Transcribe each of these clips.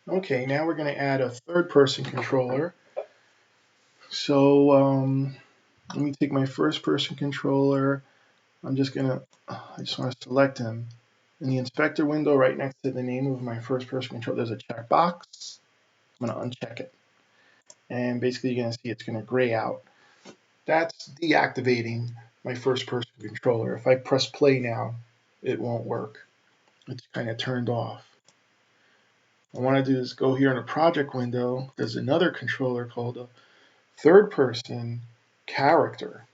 Okay, now we're going to add a third-person controller. So let me take my first-person controller. I just want to select him. In the inspector window, right next to the name of my first-person controller, there's a checkbox. I'm going to uncheck it. And basically, you're going to see it's going to gray out. That's deactivating my first-person controller. If I press play now, it won't work. It's kind of turned off. What I want to do is go here in the project window. There's another controller called a third-person character.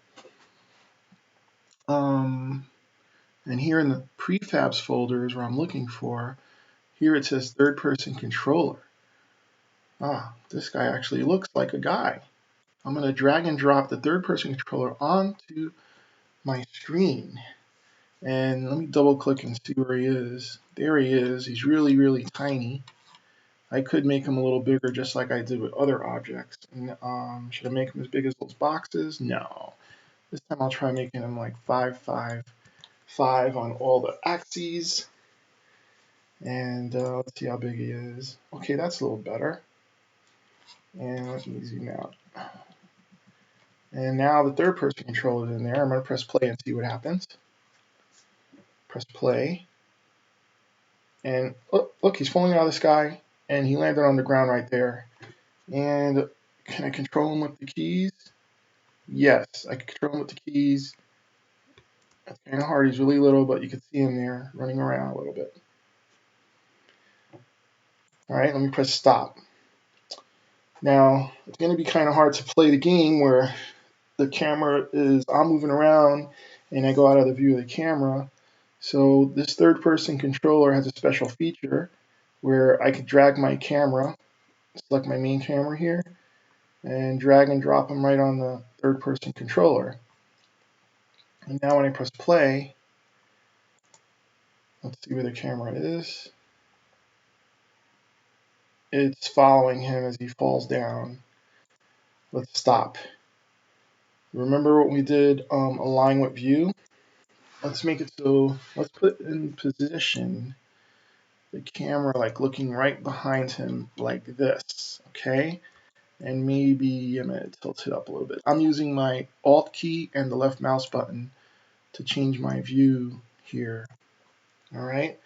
And here in the prefabs folder is where I'm looking for. Here it says third-person controller. This guy actually looks like a guy. I'm going to drag and drop the third-person controller onto my screen. And let me double click and see where he is. There he is. He's really, really tiny. I could make him a little bigger just like I did with other objects. And, should I make him as big as those boxes? No. This time I'll try making him like 5, 5, 5 on all the axes. And let's see how big he is. Okay, that's a little better. And let me zoom out. And now the third person controller is in there. I'm going to press play and see what happens. Press play. And look, he's falling out of the sky. And he landed on the ground right there. And can I control him with the keys? Yes, I can control him with the keys. It's kind of hard. He's really little, but you can see him there running around a little bit. All right, let me press stop. Now, it's going to be kind of hard to play the game where the camera is, I'm moving around and I go out of the view of the camera. So this third person controller has a special feature where I could drag my camera, select my main camera here, and drag and drop them right on the third person controller. And now when I press play, let's see where the camera is. It's following him as he falls down. Let's stop. Remember what we did, align with view? Let's make it so, let's put in position the camera like looking right behind him like this, okay? And maybe I'm going to tilt it up a little bit. I'm using my Alt key and the left mouse button to change my view here. All right,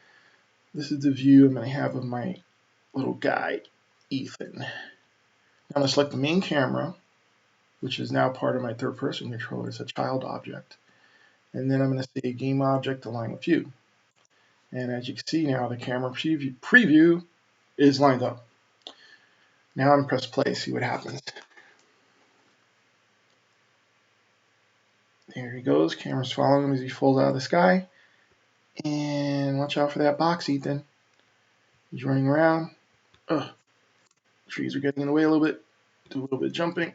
this is the view I'm going to have of my little guy, Ethan. Now I'm going to select the main camera, which is now part of my third person controller. It's a child object. And then I'm going to say game object align with view. And as you can see now, the camera preview is lined up. Now I'm going to press play, see what happens. There he goes. Camera's following him as he falls out of the sky. And watch out for that box, Ethan. He's running around. Trees are getting in the way a little bit. Do a little bit of jumping.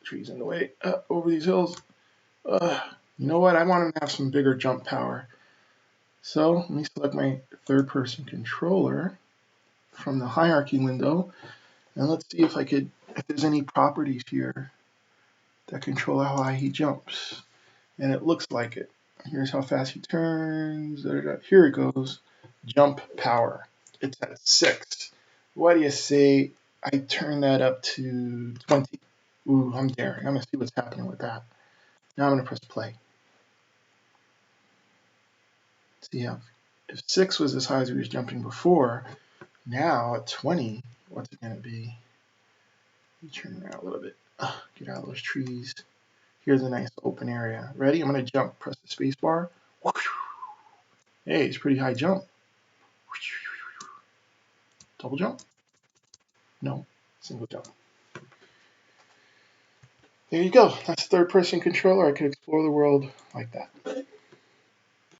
Trees in the way. Over these hills. You know what? I want him to have some bigger jump power. So let me select my third person controller from the hierarchy window. And let's see if there's any properties here that control how high he jumps. And it looks like it. Here's how fast he turns. Here it goes. Jump power. It's at 6. What do you say I turn that up to 20? Ooh, I'm daring. I'm going to see what's happening with that. Now I'm going to press play. See how if 6 was as high as he was jumping before, now at 20, what's it going to be? Let me turn around a little bit. Get out of those trees. Here's a nice open area. Ready? I'm going to jump. Press the space bar. Hey, it's a pretty high jump. Double jump? No, single jump. There you go. That's a third person controller. I could explore the world like that.